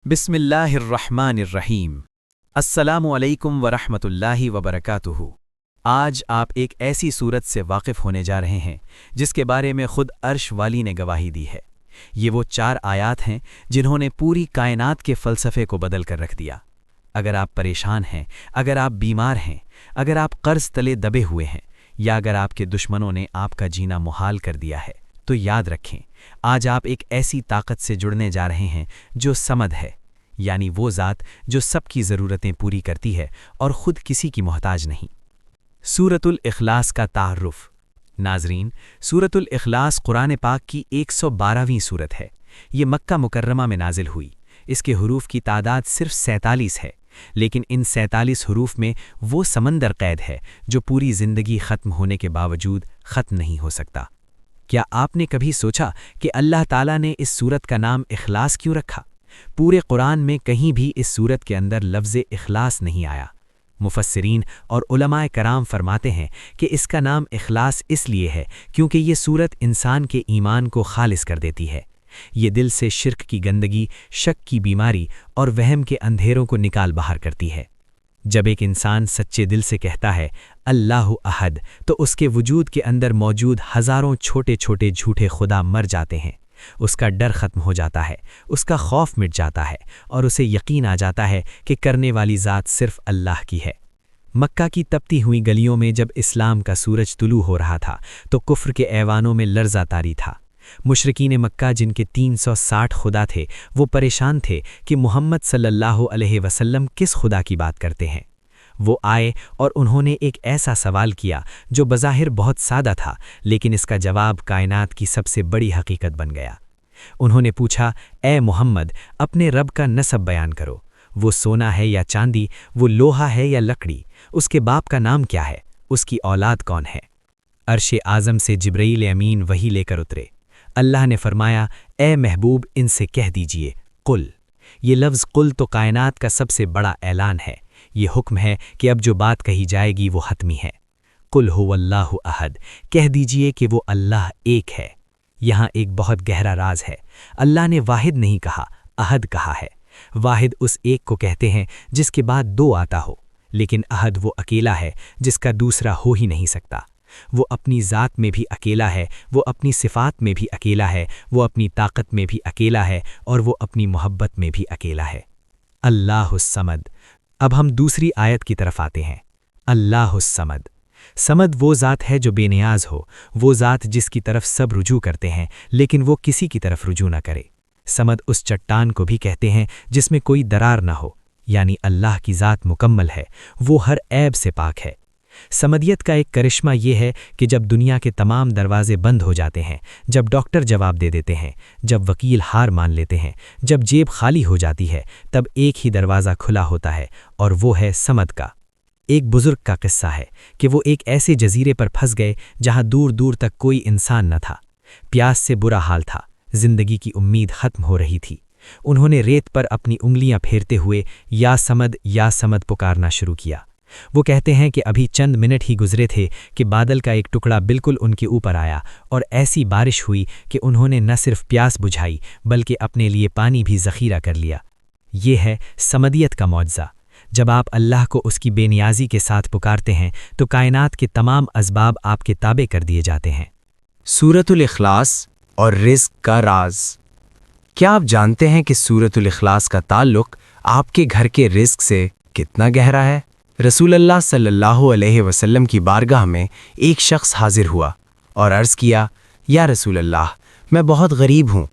بسم اللہ الرحمن الرحیم۔ السلام علیکم ورحمۃ اللہ وبرکاتہ۔ آج آپ ایک ایسی صورت سے واقف ہونے جا رہے ہیں جس کے بارے میں خود عرش والی نے گواہی دی ہے۔ یہ وہ 4 آیات ہیں جنہوں نے پوری کائنات کے فلسفے کو بدل کر رکھ دیا۔ اگر آپ پریشان ہیں، اگر آپ بیمار ہیں، اگر آپ قرض تلے دبے ہوئے ہیں، یا اگر آپ کے دشمنوں نے آپ کا جینا محال کر دیا ہے، تو یاد رکھیں، آج آپ ایک ایسی طاقت سے جڑنے جا رہے ہیں جو صمد ہے، یعنی وہ ذات جو سب کی ضرورتیں پوری کرتی ہے اور خود کسی کی محتاج نہیں۔ سورۃ الاخلاص کا تعارف۔ ناظرین، سورۃ الاخلاص قرآن پاک کی 112ویں سورت ہے۔ یہ مکہ مکرمہ میں نازل ہوئی۔ اس کے حروف کی تعداد صرف 47 ہے، لیکن ان 47 حروف میں وہ سمندر قید ہے جو پوری زندگی ختم ہونے کے باوجود ختم نہیں ہو سکتا۔ کیا آپ نے کبھی سوچا کہ اللہ تعالیٰ نے اس سورت کا نام اخلاص کیوں رکھا؟ پورے قرآن میں کہیں بھی اس سورت کے اندر لفظ اخلاص نہیں آیا۔ مفسرین اور علماء کرام فرماتے ہیں کہ اس کا نام اخلاص اس لیے ہے کیونکہ یہ سورت انسان کے ایمان کو خالص کر دیتی ہے۔ یہ دل سے شرک کی گندگی، شک کی بیماری اور وہم کے اندھیروں کو نکال باہر کرتی ہے۔ جب ایک انسان سچے دل سے کہتا ہے اللہ احد، تو اس کے وجود کے اندر موجود ہزاروں چھوٹے چھوٹے جھوٹے خدا مر جاتے ہیں۔ اس کا ڈر ختم ہو جاتا ہے، اس کا خوف مٹ جاتا ہے، اور اسے یقین آ جاتا ہے کہ کرنے والی ذات صرف اللہ کی ہے۔ مکہ کی تپتی ہوئی گلیوں میں جب اسلام کا سورج طلوع ہو رہا تھا تو کفر کے ایوانوں میں لرزہ طاری تھا۔ مشرکین مکہ، جن کے 360 خدا تھے، وہ پریشان تھے کہ محمد صلی اللہ علیہ وسلم کس خدا کی بات کرتے ہیں۔ وہ آئے اور انہوں نے ایک ایسا سوال کیا جو بظاہر بہت سادہ تھا، لیکن اس کا جواب کائنات کی سب سے بڑی حقیقت بن گیا۔ انہوں نے پوچھا، اے محمد، اپنے رب کا نسب بیان کرو۔ وہ سونا ہے یا چاندی، وہ لوہا ہے یا لکڑی، اس کے باپ کا نام کیا ہے، اس کی اولاد کون ہے؟ عرش اعظم سے جبرائیل امین وحی لے کر اترے۔ اللہ نے فرمایا، اے محبوب، ان سے کہہ دیجئے قل۔ یہ لفظ قل تو کائنات کا سب سے بڑا اعلان ہے۔ یہ حکم ہے کہ اب جو بات کہی جائے گی وہ حتمی ہے۔ قل هو اللہ احد، کہہ دیجئے کہ وہ اللہ ایک ہے۔ یہاں ایک بہت گہرا راز ہے۔ اللہ نے واحد نہیں کہا، احد کہا ہے۔ واحد اس ایک کو کہتے ہیں جس کے بعد 2 آتا ہو، لیکن احد وہ اکیلا ہے جس کا دوسرا ہو ہی نہیں سکتا۔ وہ اپنی ذات میں بھی اکیلا ہے، وہ اپنی صفات میں بھی اکیلا ہے، وہ اپنی طاقت میں بھی اکیلا ہے، اور وہ اپنی محبت میں بھی اکیلا ہے۔ اللہ الصمد۔ اب ہم دوسری آیت کی طرف آتے ہیں۔ اللہ الصمد۔ صمد وہ ذات ہے جو بے نیاز ہو، وہ ذات جس کی طرف سب رجوع کرتے ہیں لیکن وہ کسی کی طرف رجوع نہ کرے۔ صمد اس چٹان کو بھی کہتے ہیں جس میں کوئی درار نہ ہو، یعنی اللہ کی ذات مکمل ہے، وہ ہر عیب سے پاک ہے۔ صمدیت کا ایک کرشمہ یہ ہے کہ جب دنیا کے تمام دروازے بند ہو جاتے ہیں، جب ڈاکٹر جواب دے دیتے ہیں، جب وکیل ہار مان لیتے ہیں، جب جیب خالی ہو جاتی ہے، تب ایک ہی دروازہ کھلا ہوتا ہے، اور وہ ہے صمد کا۔ ایک بزرگ کا قصہ ہے کہ وہ ایک ایسے جزیرے پر پھنس گئے جہاں دور دور تک کوئی انسان نہ تھا۔ پیاس سے برا حال تھا، زندگی کی امید ختم ہو رہی تھی۔ انہوں نے ریت پر اپنی انگلیاں پھیرتے ہوئے یا سمد پکارنا شروع کیا۔ وہ کہتے ہیں کہ ابھی چند منٹ ہی گزرے تھے کہ بادل کا ایک ٹکڑا بالکل ان کے اوپر آیا اور ایسی بارش ہوئی کہ انہوں نے نہ صرف پیاس بجھائی بلکہ اپنے لیے پانی بھی ذخیرہ کر لیا۔ یہ ہے صمدیت کا معجزہ۔ جب آپ اللہ کو اس کی بے نیازی کے ساتھ پکارتے ہیں تو کائنات کے تمام اسباب آپ کے تابع کر دیے جاتے ہیں۔ سورۃ الاخلاص اور رزق کا راز۔ کیا آپ جانتے ہیں کہ سورۃ الاخلاص کا تعلق آپ کے گھر کے رزق سے کتنا گہرا ہے؟ رسول اللہ صلی اللہ علیہ وسلم کی بارگاہ میں ایک شخص حاضر ہوا اور عرض کیا، یا رسول اللہ، میں بہت غریب ہوں،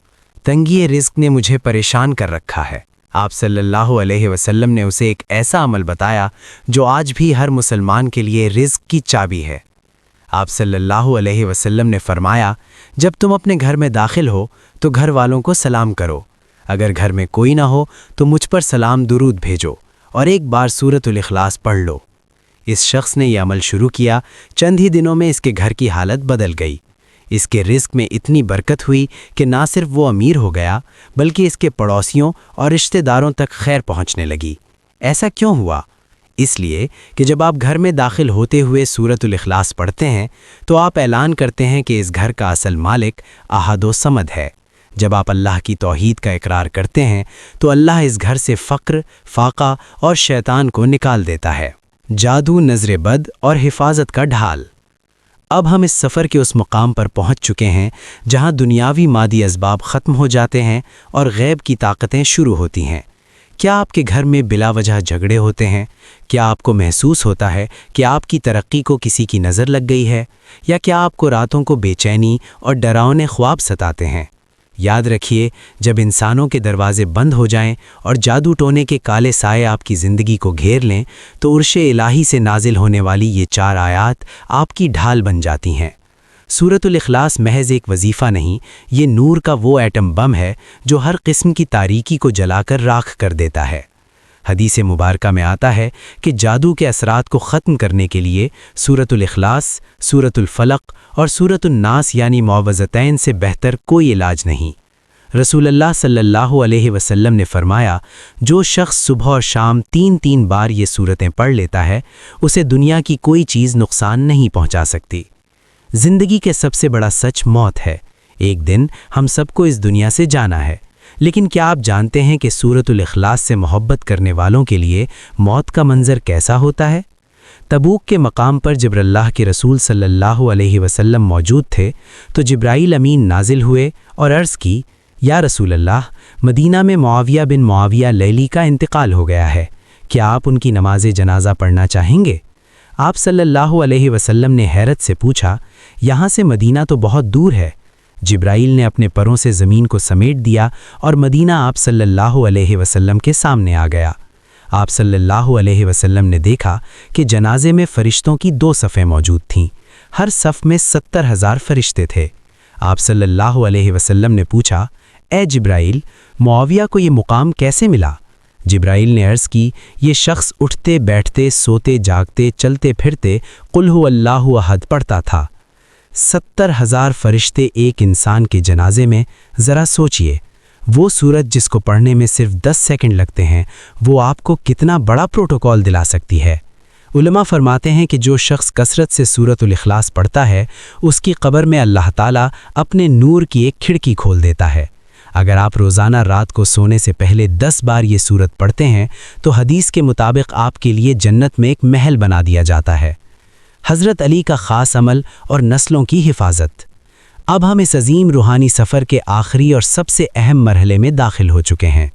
تنگی رزق نے مجھے پریشان کر رکھا ہے۔ آپ صلی اللہ علیہ وسلم نے اسے ایک ایسا عمل بتایا جو آج بھی ہر مسلمان کے لیے رزق کی چابی ہے۔ آپ صلی اللہ علیہ وسلم نے فرمایا، جب تم اپنے گھر میں داخل ہو تو گھر والوں کو سلام کرو، اگر گھر میں کوئی نہ ہو تو مجھ پر سلام درود بھیجو اور ایک بار سورۃ الاخلاص پڑھ لو۔ اس شخص نے یہ عمل شروع کیا، چند ہی دنوں میں اس کے گھر کی حالت بدل گئی۔ اس کے رزق میں اتنی برکت ہوئی کہ نہ صرف وہ امیر ہو گیا بلکہ اس کے پڑوسیوں اور رشتہ داروں تک خیر پہنچنے لگی۔ ایسا کیوں ہوا؟ اس لیے کہ جب آپ گھر میں داخل ہوتے ہوئے سورۃ الاخلاص پڑھتے ہیں تو آپ اعلان کرتے ہیں کہ اس گھر کا اصل مالک احد و صمد ہے، جب آپ اللہ کی توحید کا اقرار کرتے ہیں تو اللہ اس گھر سے فقر، فاقہ اور شیطان کو نکال دیتا ہے۔ جادو، نظر بد اور حفاظت کا ڈھال۔ اب ہم اس سفر کے اس مقام پر پہنچ چکے ہیں جہاں دنیاوی مادی اسباب ختم ہو جاتے ہیں اور غیب کی طاقتیں شروع ہوتی ہیں۔ کیا آپ کے گھر میں بلا وجہ جھگڑے ہوتے ہیں؟ کیا آپ کو محسوس ہوتا ہے کہ آپ کی ترقی کو کسی کی نظر لگ گئی ہے؟ یا کیا آپ کو راتوں کو بے چینی اور ڈراؤنے خواب ستاتے ہیں؟ یاد رکھیے، جب انسانوں کے دروازے بند ہو جائیں اور جادو ٹونے کے کالے سائے آپ کی زندگی کو گھیر لیں تو عرش الہی سے نازل ہونے والی یہ 4 آیات آپ کی ڈھال بن جاتی ہیں۔ سورۃ الاخلاص محض ایک وظیفہ نہیں، یہ نور کا وہ ایٹم بم ہے جو ہر قسم کی تاریکی کو جلا کر راکھ کر دیتا ہے۔ حدیث مبارکہ میں آتا ہے کہ جادو کے اثرات کو ختم کرنے کے لیے سورۃ الاخلاص، سورۃ الفلق اور سورۃ الناس یعنی معوذتین سے بہتر کوئی علاج نہیں۔ رسول اللہ صلی اللہ علیہ وسلم نے فرمایا، جو شخص صبح اور شام 3 بار یہ سورتیں پڑھ لیتا ہے، اسے دنیا کی کوئی چیز نقصان نہیں پہنچا سکتی۔ زندگی کے سب سے بڑا سچ موت ہے۔ ایک دن ہم سب کو اس دنیا سے جانا ہے، لیکن کیا آپ جانتے ہیں کہ سورۃ الاخلاص سے محبت کرنے والوں کے لیے موت کا منظر کیسا ہوتا ہے؟ تبوک کے مقام پر جب اللہ کے رسول صلی اللہ علیہ وسلم موجود تھے تو جبرائیل امین نازل ہوئے اور عرض کی، یا رسول اللہ، مدینہ میں معاویہ بن معاویہ لیلی کا انتقال ہو گیا ہے، کیا آپ ان کی نماز جنازہ پڑھنا چاہیں گے؟ آپ صلی اللہ علیہ وسلم نے حیرت سے پوچھا، یہاں سے مدینہ تو بہت دور ہے۔ جبرائیل نے اپنے پروں سے زمین کو سمیٹ دیا اور مدینہ آپ صلی اللہ علیہ وسلم کے سامنے آ گیا۔ آپ صلی اللہ علیہ وسلم نے دیکھا کہ جنازے میں فرشتوں کی 2 صفیں موجود تھیں، ہر صف میں 70,000 فرشتے تھے۔ آپ صلی اللہ علیہ وسلم نے پوچھا، اے جبرائیل، معاویہ کو یہ مقام کیسے ملا؟ جبرائیل نے عرض کی، یہ شخص اٹھتے بیٹھتے سوتے جاگتے چلتے پھرتے قل هو اللہ احد پڑھتا تھا۔ 70,000 فرشتے ایک انسان کے جنازے میں، ذرا سوچئے، وہ سورت جس کو پڑھنے میں صرف 10 سیکنڈ لگتے ہیں، وہ آپ کو کتنا بڑا پروٹوکول دلا سکتی ہے۔ علماء فرماتے ہیں کہ جو شخص کثرت سے سورۃ الاخلاص پڑھتا ہے، اس کی قبر میں اللہ تعالیٰ اپنے نور کی ایک کھڑکی کھول دیتا ہے۔ اگر آپ روزانہ رات کو سونے سے پہلے 10 بار یہ سورت پڑھتے ہیں تو حدیث کے مطابق آپ کے لیے جنت میں ایک محل بنا دیا جاتا ہے۔ حضرت علی کا خاص عمل اور نسلوں کی حفاظت۔ اب ہم اس عظیم روحانی سفر کے آخری اور سب سے اہم مرحلے میں داخل ہو چکے ہیں۔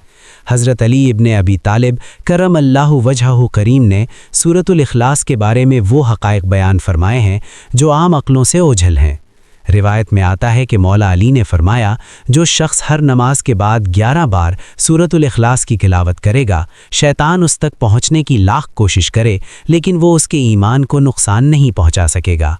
حضرت علی ابن ابی طالب کرم اللہ وجہہ کریم نے سورۃ الاخلاص کے بارے میں وہ حقائق بیان فرمائے ہیں جو عام عقلوں سے اوجھل ہیں۔ روایت میں آتا ہے کہ مولا علی نے فرمایا، جو شخص ہر نماز کے بعد 11 بار سورۃ الاخلاص کی تلاوت کرے گا، شیطان اس تک پہنچنے کی لاکھ کوشش کرے لیکن وہ اس کے ایمان کو نقصان نہیں پہنچا سکے گا۔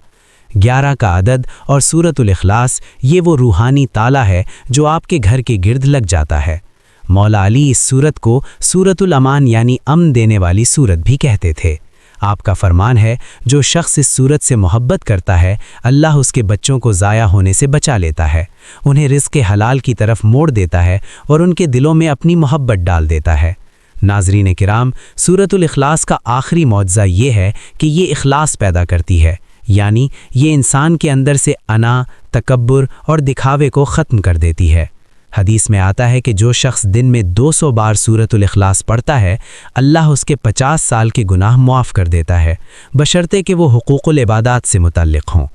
11 کا عدد اور سورۃ الاخلاص، یہ وہ روحانی تالا ہے جو آپ کے گھر کے گرد لگ جاتا ہے۔ مولا علی اس سورت کو سورۃ الامان یعنی امن دینے والی سورت بھی کہتے تھے۔ آپ کا فرمان ہے، جو شخص اس سورت سے محبت کرتا ہے، اللہ اس کے بچوں کو ضائع ہونے سے بچا لیتا ہے، انہیں رزق حلال کی طرف موڑ دیتا ہے اور ان کے دلوں میں اپنی محبت ڈال دیتا ہے۔ ناظرین کرام، سورۃ الاخلاص کا آخری معجزہ یہ ہے کہ یہ اخلاص پیدا کرتی ہے، یعنی یہ انسان کے اندر سے انا، تکبر اور دکھاوے کو ختم کر دیتی ہے۔ حدیث میں آتا ہے کہ جو شخص دن میں 200 بار سورۃ الاخلاص پڑھتا ہے، اللہ اس کے 50 سال کے گناہ معاف کر دیتا ہے، بشرطے کہ وہ حقوق العبادات سے متعلق ہوں۔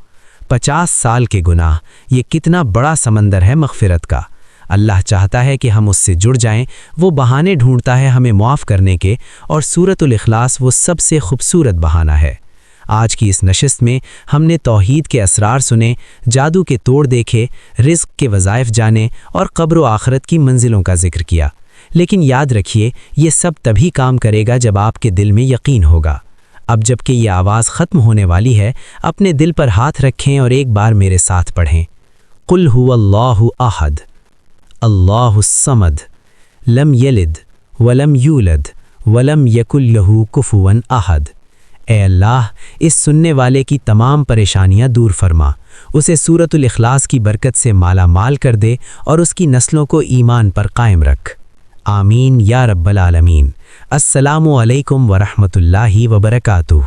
50 سال کے گناہ، یہ کتنا بڑا سمندر ہے مغفرت کا۔ اللہ چاہتا ہے کہ ہم اس سے جڑ جائیں، وہ بہانے ڈھونڈتا ہے ہمیں معاف کرنے کے، اور سورۃ الاخلاص وہ سب سے خوبصورت بہانہ ہے۔ آج کی اس نشست میں ہم نے توحید کے اسرار سنے، جادو کے توڑ دیکھے، رزق کے وظائف جانے اور قبر و آخرت کی منزلوں کا ذکر کیا۔ لیکن یاد رکھیے، یہ سب تبھی کام کرے گا جب آپ کے دل میں یقین ہوگا۔ اب جب کہ یہ آواز ختم ہونے والی ہے، اپنے دل پر ہاتھ رکھیں اور ایک بار میرے ساتھ پڑھیں، قل هو اللہ احد اللہ الصمد لم یلد ولم یولد ولم یکن لہ کفوا احد۔ اے اللہ، اس سننے والے کی تمام پریشانیاں دور فرما، اسے سورۃ الاخلاص کی برکت سے مالا مال کر دے اور اس کی نسلوں کو ایمان پر قائم رکھ۔ آمین یا رب العالمین۔ السلام علیکم ورحمۃ اللہ وبرکاتہ۔